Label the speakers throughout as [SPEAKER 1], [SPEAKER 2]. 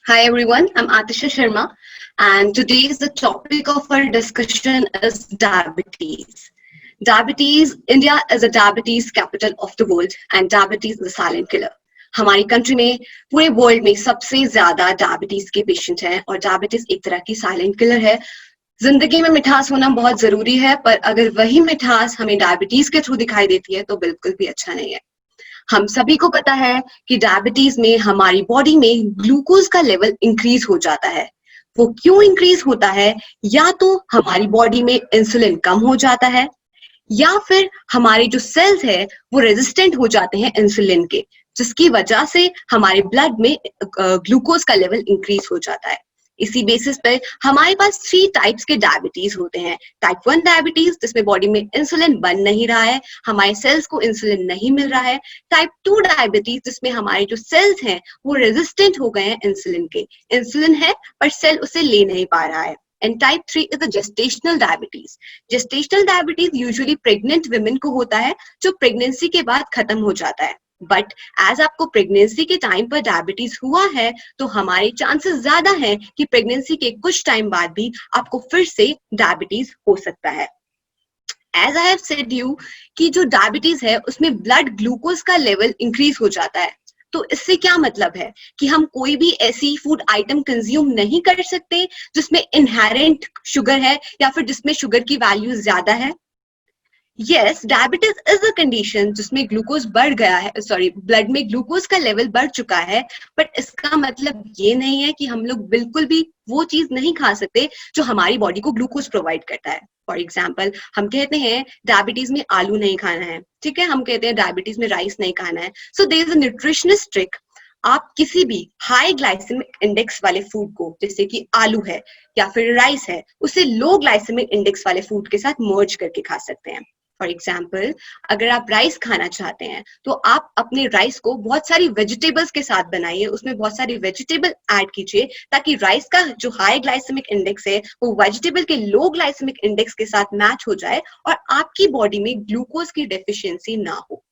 [SPEAKER 1] Hi everyone, I'm Atisha Sharma, and today's the topic of our discussion is diabetes. Diabetes, India is a diabetes capital of the world and diabetes is a silent killer. हमारी country में पूरे world में सबसे ज्यादा diabetes के patient हैं और diabetes एक तरह की साइलेंट किलर है। जिंदगी में मिठास होना बहुत जरूरी है, पर अगर वही मिठास हमें डायबिटीज के थ्रू दिखाई देती है तो बिल्कुल भी अच्छा नहीं है। हम सभी को पता है कि डायबिटीज में हमारी बॉडी में ग्लूकोज का लेवल इंक्रीज हो जाता है। वो क्यों इंक्रीज होता है? या तो हमारी बॉडी में इंसुलिन कम हो जाता है, या फिर हमारे जो सेल्स है वो रेजिस्टेंट हो जाते हैं इंसुलिन के, जिसकी वजह से हमारे ब्लड में ग्लूकोज का लेवल इंक्रीज हो जाता है। इसी बेसिस पे हमारे पास 3 टाइप्स के डायबिटीज होते हैं। टाइप 1 डायबिटीज जिसमें बॉडी में इंसुलिन बन नहीं रहा है, हमारे सेल्स को इंसुलिन नहीं मिल रहा है। टाइप 2 डायबिटीज जिसमें हमारे जो सेल्स हैं वो रेजिस्टेंट हो गए हैं इंसुलिन के, इंसुलिन है पर सेल उसे ले नहीं पा रहा है। And type 3 is the gestational diabetes. Gestational diabetes usually pregnant women को होता है, जो प्रेगनेंसी के बाद खत्म हो जाता है। बट एज आपको प्रेगनेंसी के टाइम पर डायबिटीज हुआ है तो हमारे चांसेस ज्यादा हैं कि प्रेगनेंसी के कुछ टाइम बाद भी आपको फिर से डायबिटीज हो सकता है। As I have said you कि जो डायबिटीज है उसमें ब्लड ग्लूकोज का लेवल इंक्रीज हो जाता है। तो इससे क्या मतलब है कि हम कोई भी ऐसी फूड आइटम कंज्यूम नहीं कर सकते जिसमें इनहेरेंट शुगर है या फिर जिसमें शुगर की वैल्यू ज्यादा है। Yes, diabetes is a condition जिसमें ग्लूकोज बढ़ गया है, सॉरी ब्लड में ग्लूकोज का लेवल बढ़ चुका है, बट इसका मतलब ये नहीं है कि हम लोग बिल्कुल भी वो चीज नहीं खा सकते जो हमारी बॉडी को ग्लूकोज प्रोवाइड करता है। फॉर एग्जाम्पल, हम कहते हैं डायबिटीज में आलू नहीं खाना है, ठीक है, हम कहते हैं डायबिटीज में राइस नहीं खाना है। So there is a nutritionist trick. आप किसी भी हाई ग्लाइसेमिक इंडेक्स वाले फूड को, जैसे कि आलू है या फिर राइस है, उसे लो ग्लाइसेमिक इंडेक्स वाले फूड के साथ मर्ज करके खा सकते हैं। फॉर एग्जाम्पल, अगर आप राइस खाना चाहते हैं तो आप अपने राइस को बहुत सारी वेजिटेबल्स के साथ बनाइए, उसमें बहुत सारी वेजिटेबल ऐड कीजिए ताकि राइस का जो हाई ग्लाइसेमिक इंडेक्स है वो वेजिटेबल के लो ग्लाइसेमिक इंडेक्स के साथ मैच हो जाए और आपकी बॉडी में ग्लूकोज की डेफिशिएंसी ना हो।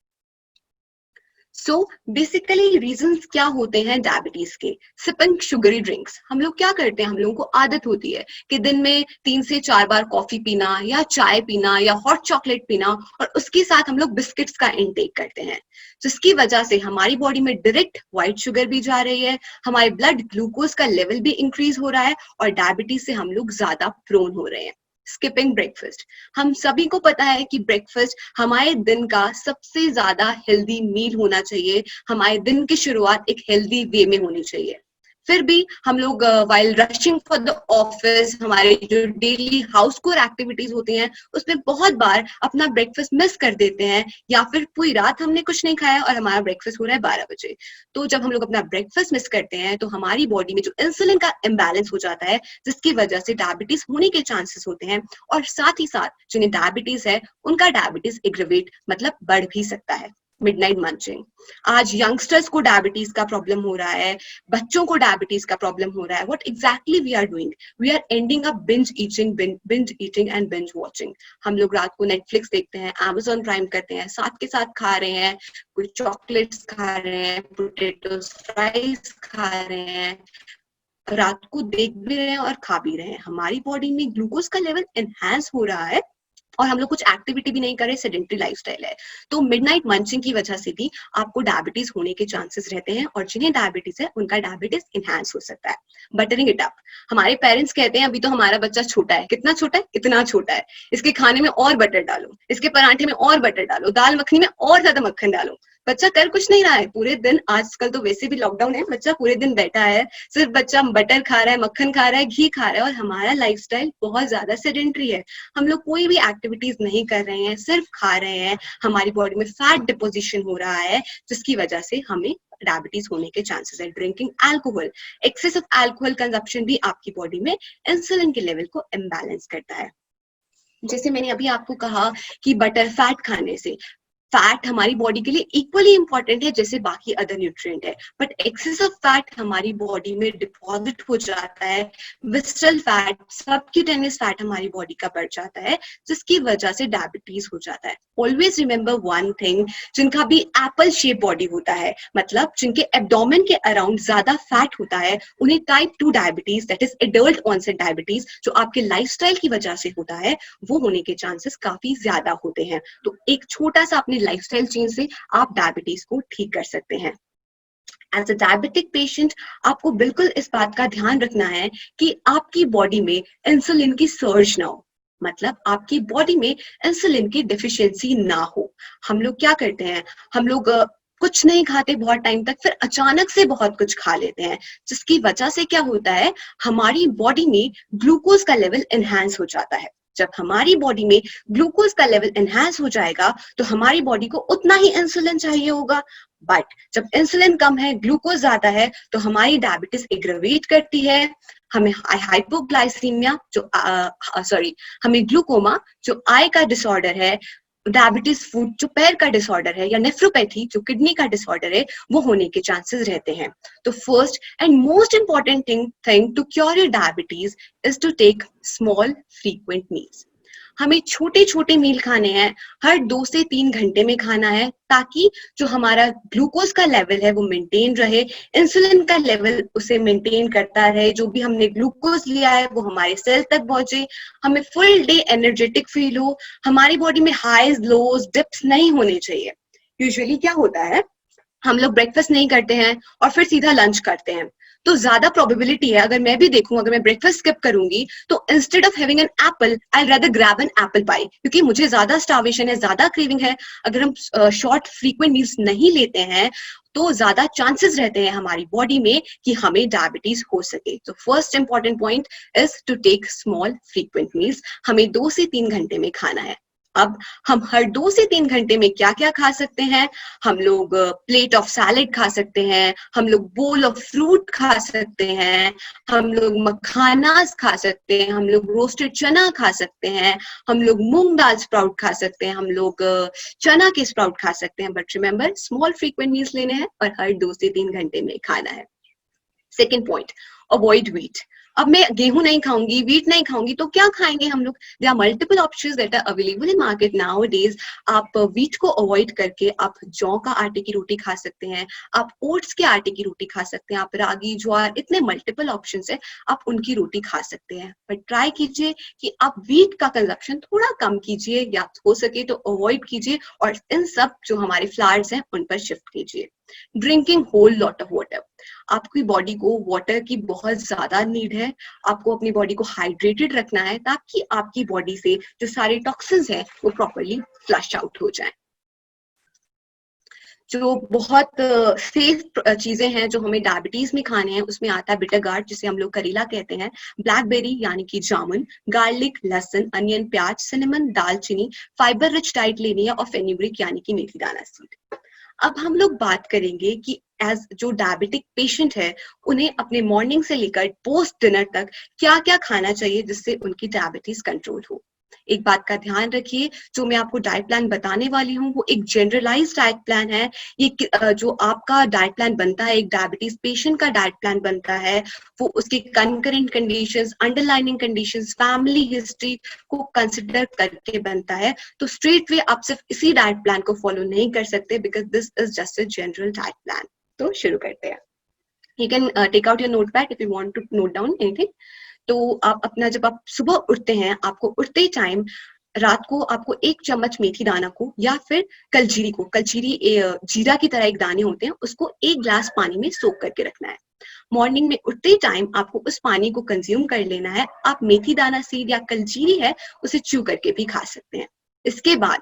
[SPEAKER 1] सो बेसिकली रीजंस क्या होते हैं डायबिटीज के? Sipping sugary drinks. हम लोग क्या करते हैं, हम लोगों को आदत होती है कि दिन में 3 से 4 बार कॉफी पीना या चाय पीना या हॉट चॉकलेट पीना, और उसके साथ हम लोग बिस्किट्स का इंटेक करते हैं, जिसकी वजह से हमारी बॉडी में डायरेक्ट व्हाइट शुगर भी जा रही है, हमारे ब्लड ग्लूकोज का लेवल भी इंक्रीज हो रहा है और डायबिटीज से हम लोग ज्यादा प्रोन हो रहे हैं। Skipping breakfast. हम सभी को पता है कि ब्रेकफास्ट हमारे दिन का सबसे ज्यादा हेल्दी मील होना चाहिए, हमारे दिन की शुरुआत एक हेल्दी वे में होनी चाहिए। फिर भी हम लोग while rushing for the office, हमारे जो डेली हाउस कोर एक्टिविटीज होती हैं उसमें बहुत बार अपना ब्रेकफास्ट मिस कर देते हैं, या फिर पूरी रात हमने कुछ नहीं खाया और हमारा ब्रेकफास्ट हो रहा है 12 बजे। तो जब हम लोग अपना ब्रेकफास्ट मिस करते हैं तो हमारी बॉडी में जो इंसुलिन का इम्बैलेंस हो जाता है, जिसकी वजह से डायबिटीज होने के चांसेस होते हैं, और साथ ही साथ जिन्हें डायबिटीज है उनका डायबिटीज एग्रेवेट मतलब बढ़ भी सकता है। Midnight munching. आज यंगस्टर्स को डायबिटीज का प्रॉब्लम हो रहा है, बच्चों को डायबिटीज का प्रॉब्लम हो रहा है। What exactly we are doing? We are ending up binge eating and binge watching. हम लोग रात को नेटफ्लिक्स देखते हैं, Amazon प्राइम करते हैं, साथ के साथ खा रहे हैं, कुछ चॉकलेट्स खा रहे हैं, पोटेटोज फ्राइज खा रहे हैं, रात को देख भी रहे हैं और खा भी रहे हैं। हमारी बॉडी में ग्लूकोज का लेवल एनहांस हो रहा है और हम लोग कुछ एक्टिविटी भी नहीं कर रहे, सेडेंटरी लाइफस्टाइल है। तो मिडनाइट मंचिंग की वजह से भी आपको डायबिटीज होने के चांसेस रहते हैं, और जिन्हें डायबिटीज है उनका डायबिटीज इनहैंस हो सकता है। Buttering it up. हमारे पेरेंट्स कहते हैं अभी तो हमारा बच्चा छोटा है। कितना छोटा है? इतना छोटा है, इसके खाने में और बटर डालो, इसके पराठे में और बटर डालो, दाल मखनी में और ज्यादा मक्खन डालो। बच्चा कर कुछ नहीं रहा है पूरे दिन, आजकल तो वैसे भी लॉकडाउन है, बच्चा पूरे दिन बैठा है, सिर्फ बच्चा बटर खा रहा है, मक्खन खा रहा है, घी खा रहा है, और हमारा लाइफस्टाइल बहुत ज्यादा सेडेंटरी है। हम लोग कोई भी एक्टिविटीज नहीं कर रहे हैं, सिर्फ खा रहे हैं, हमारी बॉडी में फैट डिपोजिशन हो रहा है, जिसकी वजह से हमें डायबिटीज होने के चांसेस है। Drinking alcohol, excess of alcohol consumption भी आपकी बॉडी में इंसुलिन के लेवल को इम्बैलेंस करता है। जैसे मैंने अभी आपको कहा कि बटर फैट खाने से, फैट हमारी बॉडी के लिए इक्वली इंपॉर्टेंट है जैसे बाकी अदर न्यूट्रिएंट है, बट एक्सेस ऑफ फैट हमारी बॉडी में डिपॉजिट हो जाता है, विस्टल फैट, सबक्यूटेनियस फैट हमारी बॉडी का बढ़ जाता है, जिसकी वजह से डायबिटीज हो जाता है। ऑलवेज रिमेंबर वन थिंग, जिनका भी एप्पल शेप बॉडी होता है, मतलब जिनके एब्डोमेन के अराउंड ज्यादा फैट होता है, उन्हें type 2 diabetes, that is adult onset diabetes, जो आपके लाइफस्टाइल की वजह से होता है, वो होने के चांसेस काफी ज्यादा होते हैं। तो एक छोटा सा अपने लाइफस्टाइल चेंज से आप डायबिटीज को ठीक कर सकते हैं। एज अ डायबिटिक पेशेंट आपको बिल्कुल इस बात का ध्यान रखना है कि आपकी बॉडी में इंसुलिन की सर्ज ना हो, मतलब आपकी बॉडी में इंसुलिन की डिफिशियंसी ना हो। हम लोग क्या करते हैं, हम लोग कुछ नहीं खाते बहुत टाइम तक, फिर अचानक से बहुत कुछ खा लेते हैं, जिसकी वजह से क्या होता है, हमारी बॉडी में ग्लूकोज का लेवल एनहांस हो जाता है। जब हमारी बॉडी में ग्लूकोज का लेवल एनहांस हो जाएगा तो हमारी बॉडी को उतना ही इंसुलिन चाहिए होगा, बट जब इंसुलिन कम है, ग्लूकोज ज्यादा है, तो हमारी डायबिटीज एग्रवेट करती है, हमें हाइपोग्लाइसीमिया जो हमें ग्लूकोमा जो आई का डिसऑर्डर है, डायबिटीज फूड जो पैर का डिसऑर्डर है, या नेफ्रोपैथी जो किडनी का डिसऑर्डर है, वो होने के चांसेस रहते हैं। तो first and most important thing to cure your diabetes is to take small frequent meals. हमें छोटे छोटे मील खाने हैं, हर 2 से 3 घंटे में खाना है, ताकि जो हमारा ग्लूकोज का लेवल है वो मेंटेन रहे, इंसुलिन का लेवल उसे मेंटेन करता रहे, जो भी हमने ग्लूकोज लिया है वो हमारे सेल तक पहुंचे, हमें फुल डे एनर्जेटिक फील हो, हमारी बॉडी में हाईज लोज डिप्स नहीं होने चाहिए। यूजुअली क्या होता है, हम लोग ब्रेकफास्ट नहीं करते हैं और फिर सीधा लंच करते हैं, तो ज्यादा प्रोबेबिलिटी है, अगर मैं भी देखूं, अगर मैं ब्रेकफास्ट स्किप करूंगी तो instead of having an apple I rather grab an apple pie, क्योंकि मुझे ज्यादा स्टार्वेशन है, ज्यादा क्रेविंग है। अगर हम शॉर्ट फ्रीक्वेंट मील्स नहीं लेते हैं तो ज्यादा चांसेस रहते हैं हमारी बॉडी में कि हमें डायबिटीज हो सके। तो first important point is to take small frequent meals. हमें 2 से 3 घंटे में खाना है। अब हम हर 2 से 3 घंटे में क्या क्या खा सकते हैं, हम लोग प्लेट ऑफ सैलेड खा सकते हैं, हम लोग बोल ऑफ फ्रूट खा सकते हैं, हम लोग मखानास खा सकते हैं, हम लोग रोस्टेड चना खा सकते हैं, हम लोग मूंग दाल स्प्राउट खा सकते हैं, हम लोग चना के स्प्राउट खा सकते हैं, but remember small frequent meals लेने हैं और हर 2 से 3 घंटे में खाना है। Second point, avoid wheat. अब मैं गेहूं नहीं खाऊंगी, व्हीट नहीं खाऊंगी, तो क्या खाएंगे हम लोग? There are multiple options that are available in market nowadays. आप व्हीट को अवॉइड करके आप जौ का आटे की रोटी खा सकते हैं, आप ओट्स के आटे की रोटी खा सकते हैं, आप रागी, ज्वार, इतने मल्टीपल ऑप्शंस है, आप उनकी रोटी खा सकते हैं। बट ट्राई कीजिए कि आप व्हीट का कंजप्शन थोड़ा कम कीजिए, या हो सके तो अवॉइड कीजिए, और इन सब जो हमारे फ्लावर्स हैं उन पर शिफ्ट कीजिए। Drinking whole lot of water. आपकी बॉडी को वाटर की बहुत ज्यादा नीड है, आपको अपनी बॉडी को हाइड्रेटेड रखना है, ताकि आपकी बॉडी से जो सारे टॉक्सिन्स हैं वो प्रॉपर्ली फ्लश आउट हो जाएं। जो बहुत सेफ चीजें हैं जो हमें डायबिटीज में खाने हैं, उसमें आता है बिटर गार्ड, जिसे हम लोग करेला कहते हैं, ब्लैकबेरी यानी कि जामुन, गार्लिक, लहसुन, अनियन, प्याज, सिनेमन, दालचीनी, फाइबर रिच डाइट लेनी है, और फेनुग्रीक यानी कि मेथी दाना सीड। अब हम लोग बात करेंगे कि एज जो डायबिटिक पेशेंट है, उन्हें अपने मॉर्निंग से लेकर पोस्ट डिनर तक क्या क्या खाना चाहिए जिससे उनकी डायबिटीज कंट्रोल हो। एक बात का ध्यान रखिए, जो मैं आपको डाइट प्लान बताने वाली हूँ वो एक जनरलाइज डाइट प्लान है। ये जो आपका डाइट प्लान बनता है, एक डायबिटीज पेशेंट का डाइट प्लान बनता है, वो उसके concurrent conditions, underlining conditions, family history को कंसिडर करके बनता है। तो स्ट्रेट वे आप सिर्फ इसी डाइट प्लान को फॉलो नहीं कर सकते, because this is just a general diet plan. तो शुरू करते हैं। You can take out your notepad if you want to note down anything. तो आप अपना, जब आप सुबह उठते हैं, आपको उठते टाइम रात को आपको 1 चम्मच मेथी दाना को, या फिर कलजीरी को, कलजीरी जीरा की तरह एक दाने होते हैं, उसको 1 ग्लास पानी में सोक करके रखना है। मॉर्निंग में उठते टाइम आपको उस पानी को कंज्यूम कर लेना है। आप मेथी दाना सीड या कलजीरी है उसे च्यू करके भी खा सकते हैं। इसके बाद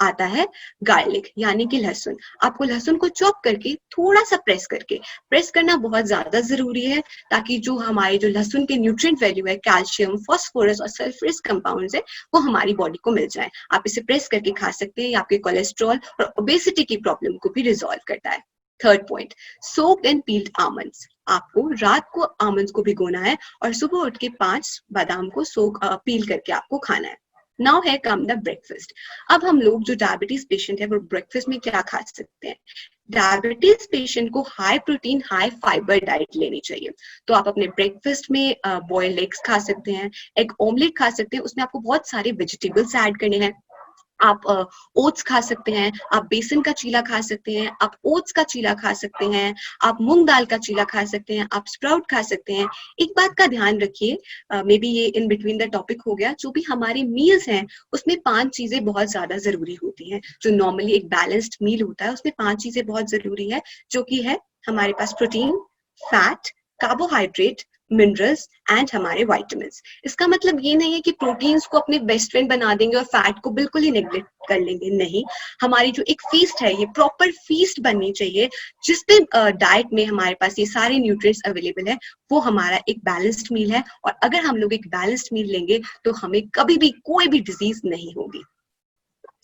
[SPEAKER 1] आता है गार्लिक यानी कि लहसुन। आपको लहसुन को चॉप करके थोड़ा सा प्रेस करना बहुत ज्यादा जरूरी है, ताकि जो हमारे जो लहसुन के न्यूट्रिएंट वैल्यू है, कैल्शियम, फास्फोरस और सल्फरस कंपाउंड्स है, वो हमारी बॉडी को मिल जाए। आप इसे प्रेस करके खा सकते हैं, ये आपके कोलेस्ट्रॉल और ओबेसिटी की प्रॉब्लम को भी रिजॉल्व करता है। Third point, soaked and peeled almonds. आपको रात को आमंड्स को भिगोना है और सुबह उठ के 5 बादाम को पील करके आपको खाना है। नाउ है कम द ब्रेकफास्ट। अब हम लोग जो डायबिटीज पेशेंट है वो ब्रेकफास्ट में क्या खा सकते हैं? डायबिटीज पेशेंट को high protein high fibre diet लेनी चाहिए। तो आप अपने ब्रेकफास्ट में बॉइल्ड एग्स खा सकते हैं, एग ऑमलेट खा सकते हैं, उसमें आपको बहुत सारे वेजिटेबल्स ऐड करने हैं। आप ओट्स खा सकते हैं, आप बेसन का चीला खा सकते हैं, आप ओट्स का चीला खा सकते हैं, आप मूंग दाल का चीला खा सकते हैं, आप स्प्राउट खा सकते हैं। एक बात का ध्यान रखिए, मे बी ये इन बिटवीन द टॉपिक हो गया, जो भी हमारे मील्स हैं उसमें 5 चीजें बहुत ज्यादा जरूरी होती हैं। जो नॉर्मली एक बैलेंस्ड मील होता है उसमें 5 चीजें बहुत जरूरी है, जो कि है हमारे पास protein, fat, carbohydrate, minerals and हमारे वाइटामिन्स। इसका मतलब ये नहीं है कि प्रोटीन्स को अपने बेस्ट फ्रेंड बना देंगे और फैट को बिल्कुल ही नेग्लेक्ट कर लेंगे, नहीं। हमारी जो एक फीस्ट है, ये प्रॉपर फीस्ट बननी चाहिए जिसपे डाइट में हमारे पास ये सारे न्यूट्रिएंट्स अवेलेबल है, वो हमारा एक बैलेंस्ड मील है। और अगर हम लोग एक बैलेंस्ड मील लेंगे तो हमें कभी भी कोई भी डिजीज नहीं होगी।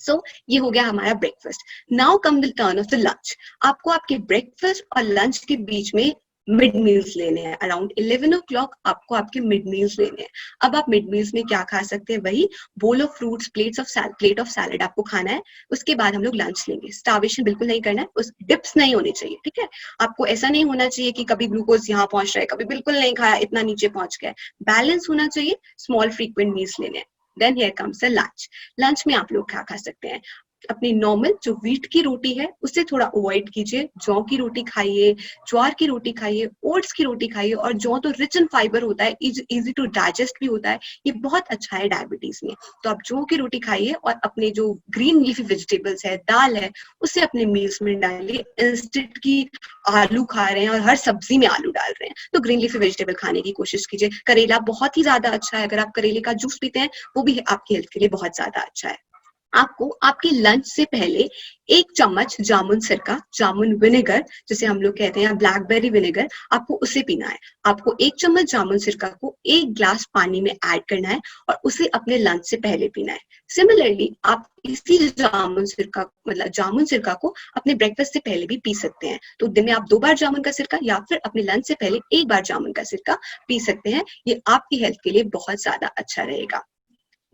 [SPEAKER 1] सो ये हो गया हमारा breakfast. Now come the turn off the lunch. आपको आपके ब्रेकफास्ट और लंच के बीच में मिड मील्स लेने हैं। अराउंड 11 o'clock आपको आपके मिड मील्स लेने हैं। अब आप मिड मील्स में क्या खा सकते हैं? वही bowl of fruits, plate of salad आपको खाना है। उसके बाद हम लोग लंच लेंगे। स्टार्वेशन बिल्कुल नहीं करना है, उस डिप्स नहीं होनी चाहिए, ठीक है। आपको ऐसा नहीं होना चाहिए कि कभी ग्लूकोज यहाँ पहुंच रहा है, कभी बिल्कुल नहीं खाया, इतना नीचे पहुंच गया। बैलेंस होना चाहिए, स्मॉल फ्रीक्वेंट मील्स लेने हैं। Then here comes the lunch. Lunch में आप लोग क्या खा सकते हैं? अपनी नॉर्मल जो व्हीट की रोटी है उससे थोड़ा अवॉइड कीजिए। जौ की रोटी खाइए, ज्वार की रोटी खाइए, ओट्स की रोटी खाइए। और जौ तो रिच इन फाइबर होता है, इजी टू डाइजेस्ट भी होता है, ये बहुत अच्छा है डायबिटीज में। तो आप जौ की रोटी खाइए और अपने जो ग्रीन लीफी वेजिटेबल्स है, दाल है, उसे अपने मील्स में डालिए। इंस्टेड की आलू खा रहे हैं और हर सब्जी में आलू डाल रहे हैं, तो ग्रीन लीफी वेजिटेबल खाने की कोशिश कीजिए। करेला बहुत ही ज्यादा अच्छा है, अगर आप करेले का जूस पीते हैं वो भी आपकी हेल्थ के लिए बहुत ज्यादा अच्छा है। आपको आपके लंच से पहले 1 चम्मच जामुन सिरका, जामुन विनेगर जिसे हम लोग कहते हैं, ब्लैकबेरी विनेगर, आपको उसे पीना है। आपको 1 चम्मच जामुन सिरका को 1 ग्लास पानी में ऐड करना है और उसे अपने लंच से पहले पीना है। सिमिलरली आप इसी जामुन सिरका को अपने ब्रेकफास्ट से पहले भी पी सकते हैं। तो दिन में आप 2 बार जामुन का सिरका या फिर अपने लंच से पहले 1 बार जामुन का सिरका पी सकते हैं। ये आपकी हेल्थ के लिए बहुत ज्यादा अच्छा रहेगा।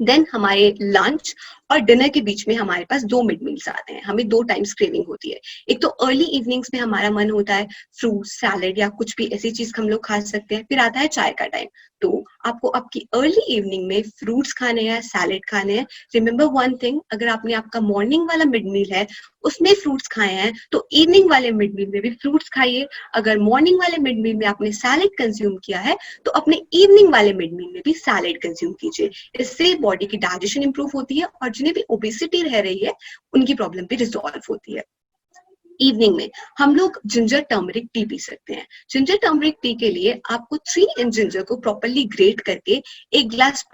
[SPEAKER 1] देन हमारे लंच और डिनर के बीच में हमारे पास 2 मिड मील्स आते हैं। हमें 2 टाइम्स क्रेविंग होती है। एक तो अर्ली इवनिंग्स में हमारा मन होता है फ्रूट सैलेड या कुछ भी ऐसी चीज हम लोग खा सकते हैं। फिर आता है चाय का टाइम, तो आपको आपकी अर्ली इवनिंग में फ्रूट्स खाने हैं, सैलेड खाने हैं। रिमेंबर वन थिंग, अगर आपने आपका मॉर्निंग वाला मिड मील है उसमें फ्रूट्स खाए हैं तो इवनिंग वाले मिड मील में भी फ्रूट्स खाइए। अगर मॉर्निंग वाले मिड मील में आपने सैलेड कंज्यूम किया है तो अपने इवनिंग वाले मिड मील में भी सैलेड कंज्यूम कीजिए। इससे बॉडी की डाइजेशन इंप्रूव होती है और जिन्हें भी ओबेसिटी रह रही है उनकी प्रॉब्लम भी रिजॉल्व होती है। इवनिंग में हम लोग जिंजर टर्मरिक टी पी सकते हैं। जिंजर टर्मरिक टी के लिए आपको 3 इंच जिंजर को प्रॉपर्ली ग्रेट करके 1 ग्लास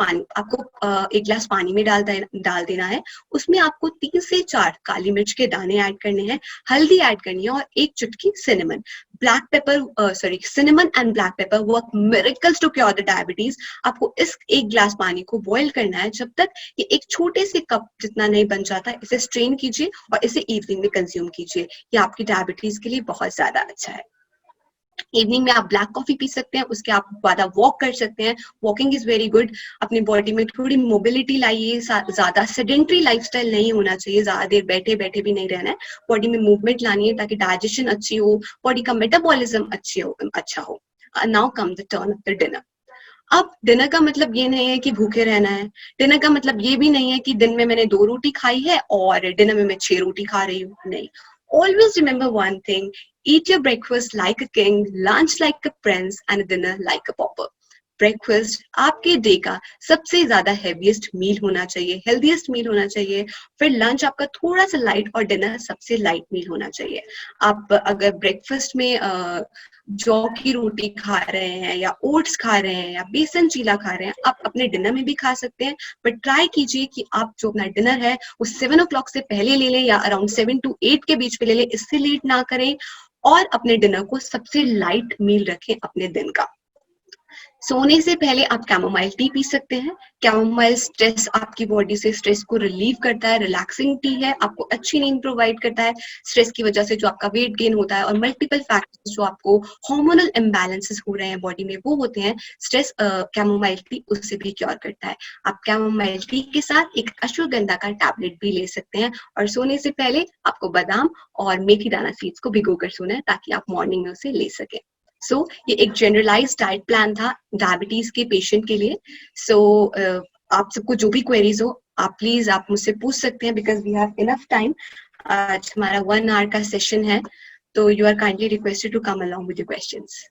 [SPEAKER 1] पानी में डाल देना है। उसमें आपको 3 से 4 काली मिर्च के दाने ऐड करने हैं, हल्दी ऐड करनी है और 1 चुटकी cinnamon. Cinnamon and black pepper work miracles to cure the diabetes. आपको इस 1 ग्लास पानी को बॉईल करना है जब तक ये एक छोटे से कप जितना नहीं बन जाता। इसे स्ट्रेन कीजिए और इसे इवनिंग में कंज्यूम कीजिए। ये आपकी डायबिटीज के लिए बहुत ज्यादा अच्छा है। इवनिंग में आप ब्लैक कॉफी पी सकते हैं, उसके आप बाद आप वॉक कर सकते हैं। Walking is very good. अपनी बॉडी में थोड़ी मोबिलिटी लाइए। ज्यादा सेडेंट्री लाइफस्टाइल नहीं होना चाहिए, ज्यादा देर बैठे बैठे भी नहीं रहना है। बॉडी में मूवमेंट लानी है ताकि डाइजेशन अच्छी हो, बॉडी का मेटाबॉलिज्म अच्छा हो। Now come the turn off the dinner. अब डिनर का मतलब ये नहीं है कि भूखे रहना है। डिनर का मतलब ये भी नहीं है कि दिन में मैंने 2 रोटी खाई है और डिनर में मैं 6 रोटी खा रही हूँ, नहीं। Always remember one thing, eat your breakfast like a king, lunch like a prince and dinner like a pauper. Breakfast आपके डे का सबसे ज्यादा हैवीएस्ट मील होना चाहिए, हेल्दीएस्ट मील होना चाहिए। फिर लंच आपका थोड़ा सा लाइट और डिनर सबसे लाइट मील होना चाहिए। आप अगर ब्रेकफास्ट में जौ की रोटी खा रहे हैं या ओट्स खा रहे हैं या बेसन चीला खा रहे हैं, आप अपने डिनर में भी खा सकते हैं। बट ट्राई कीजिए कि आप जो अपना डिनर है वो 7 o'clock से पहले ले लें या अराउंड 7 to 8 के बीच में ले लें, इससे लेट ना करें। और अपने डिनर को सबसे लाइट मील रखें अपने दिन का। सोने से पहले आप कैमोमाइल टी पी सकते हैं। कैमोमाइल स्ट्रेस, आपकी बॉडी से स्ट्रेस को रिलीव करता है, रिलैक्सिंग टी है, आपको अच्छी नींद प्रोवाइड करता है। स्ट्रेस की वजह से जो आपका वेट गेन होता है और मल्टीपल फैक्टर्स जो आपको हार्मोनल इम्बैलेंसेस हो रहे हैं बॉडी में वो होते हैं, स्ट्रेस कैमोमाइल टी उससे भी क्योर करता है। आप कैमोमाइल टी के साथ एक अश्वगंधा का टैबलेट भी ले सकते हैं और सोने से पहले आपको बादाम और मेथी दाना सीड्स को भिगोकर सोना है ताकि आप मॉर्निंग में उसे ले सकें। ये एक जनरलाइज डाइट प्लान था डायबिटीज के पेशेंट के लिए। आप सबको जो भी क्वेरीज हो आप मुझसे पूछ सकते हैं because we have enough time. आज हमारा 1 आवर का सेशन है, तो you are kindly requested to come along with your questions.